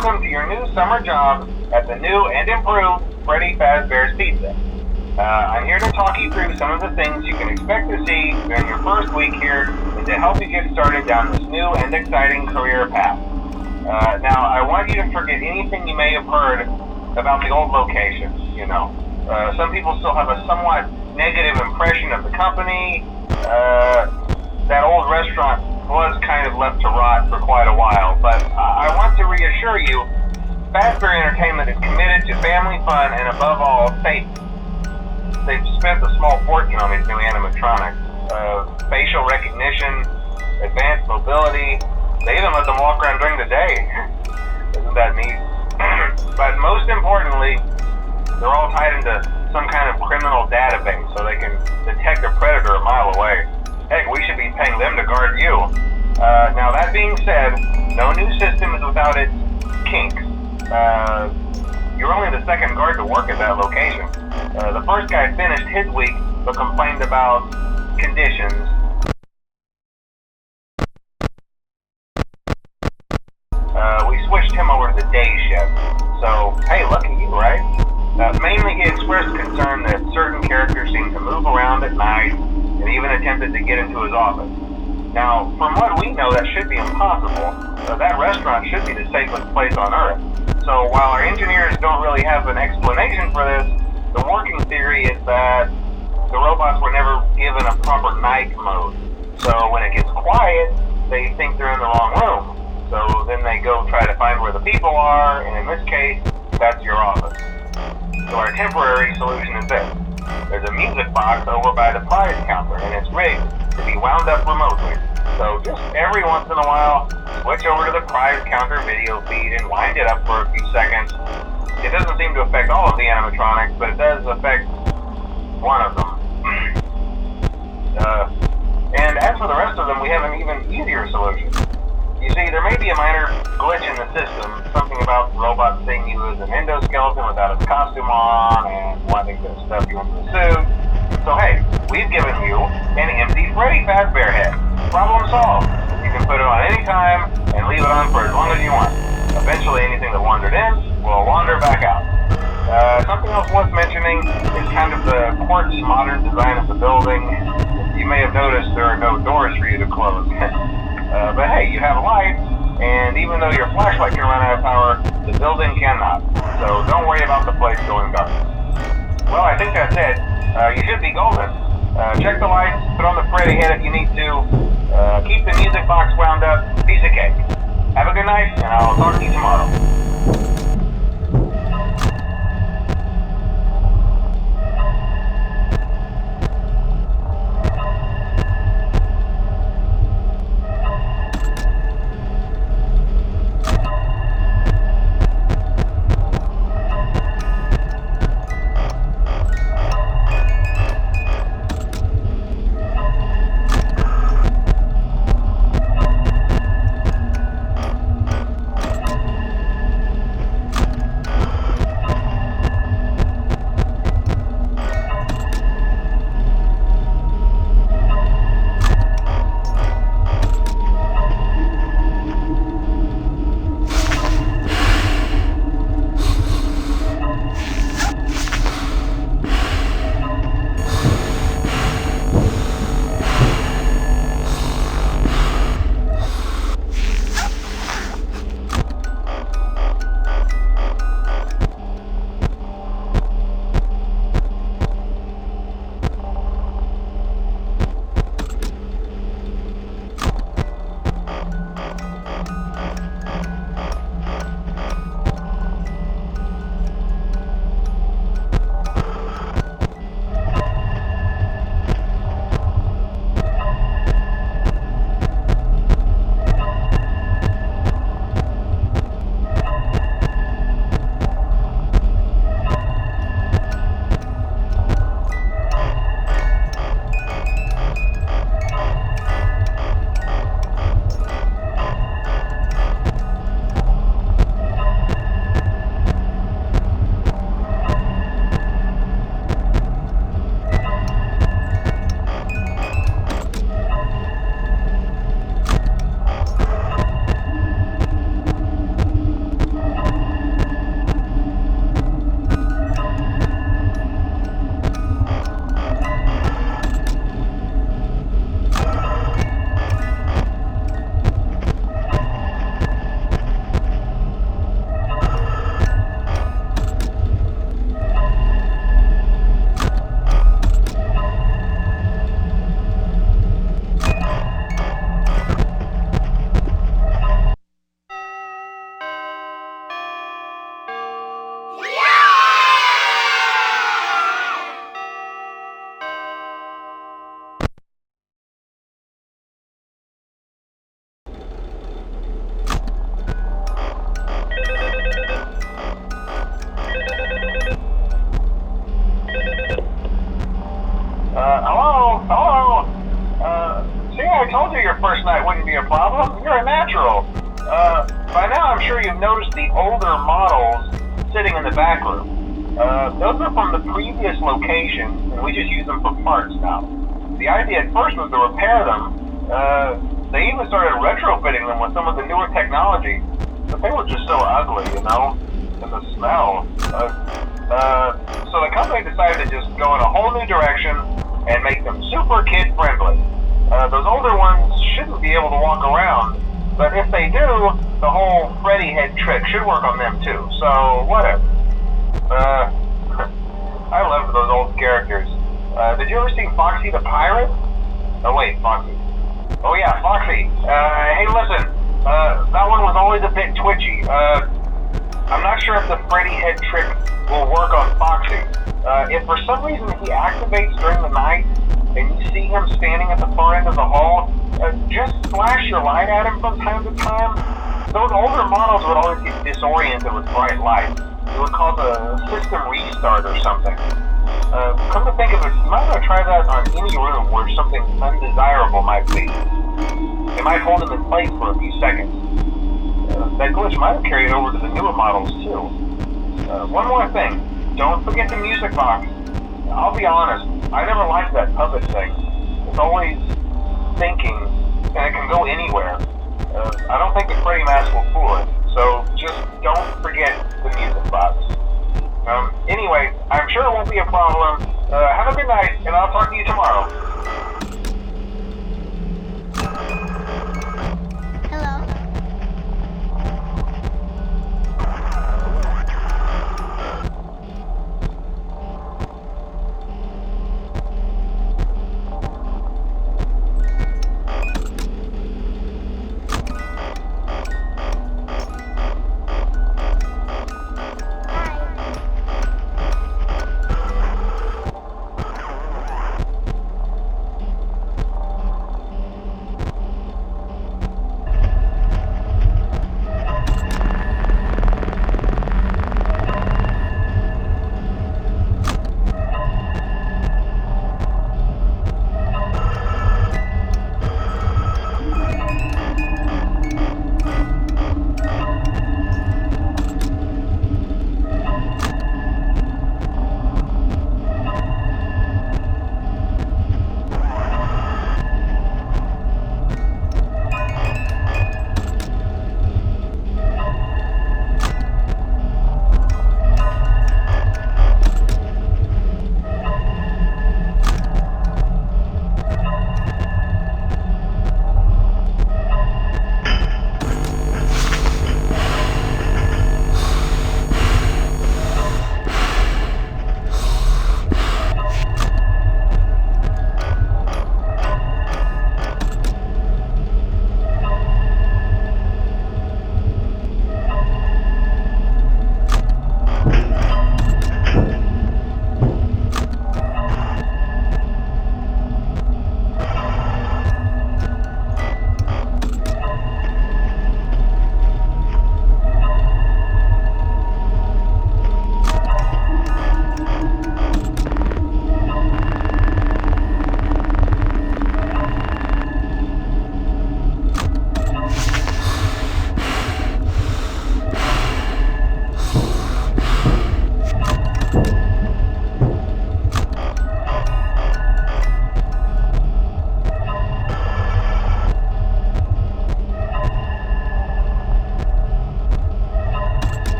welcome to your new summer job at the new and improved Freddy Fazbear's Pizza. I'm here to talk you through some of the things you can expect to see during your first week here and to help you get started down this new and exciting career path. Now, I want you to forget anything you may have heard about the old location. Some people still have a somewhat negative impression of the company. That old restaurant was kind of left to rot for quite a while, but I want to reassure you, Fazbear Entertainment is committed to family fun and above all, safety. They've spent a small fortune on these new animatronics. Facial recognition, advanced mobility, they even let them walk around during the day. Isn't that neat? But most importantly, they're all tied into some kind of criminal database so they can detect a predator a mile away. Heck, we should be paying them to guard you. Now that being said, no new system is without its kinks. You're only the second guard to work at that location. The first guy finished his week but complained about conditions. We switched him over to the day shift. So, hey, lucky you, right? Mainly he expressed concern that certain characters seem to move around at night and even attempted to get into his office. Now, from what we know, that should be impossible. That restaurant should be the safest place on Earth. So while our engineers don't really have an explanation for this, the working theory is that the robots were never given a proper night mode. So when it gets quiet, they think they're in the wrong room. So then they go try to find where the people are, and in this case, that's your office. So our temporary solution is this. There's a music box over by the prize counter, and it's rigged to be wound up remotely. So just every once in a while, switch over to the prize counter video feed and wind it up for a few seconds. It doesn't seem to affect all of the animatronics, but it does affect one of them. And as for the rest of them, we have an even easier solution. You see, there may be a minor glitch in the system, something about robots seeing you as an endoskeleton without its costume on and wanting to stuff you into the suit. So hey, we've given you an empty Freddy Fazbear head. Problem solved. You can put it on any time and leave it on for as long as you want. Eventually anything that wandered in will wander back out. Something else worth mentioning is kind of the quirky modern design of the building. You may have noticed there are no doors for you to close. But hey, you have lights, and even though your flashlight can run out of power, the building cannot. So don't worry about the place going dark. Well, I think that's it. You should be golden. Check the lights, put on the Freddy head if you need to. Keep the music box wound up. Piece of cake. Have a good night, and I'll talk to you tomorrow. I'm sure you've noticed the older models sitting in the back room. Those are from the previous location, and we just use them for parts now. The idea at first was to repair them. They even started retrofitting them with some of the newer technology, but they were just so ugly, you know, and the smell. So the company decided to just go in a whole new direction and make them super kid-friendly. Those older ones shouldn't be able to walk around, but if they do, the whole Freddy head trick should work on them too, so whatever. I loved those old characters. Did you ever see Foxy the Pirate? Oh wait, Foxy. Oh yeah, Foxy. Hey listen, that one was always a bit twitchy. I'm not sure if the Freddy head trick will work on Foxy. If for some reason he activates during the night, and you see him standing at the far end of the hall, just flash your light at him from time to time. Those older models would always get disoriented with bright light. It would cause a system restart or something. Come to think of it, you might want to try that on any room where something undesirable might be. It might hold him in place for a few seconds. That glitch might have carried over to the newer models too. One more thing, don't forget the music box. I'll be honest, I never liked that puppet thing. It's always thinking, and it can go anywhere. I don't think the Freddy mask will fool it, so just don't forget the music box. Anyway, I'm sure it won't be a problem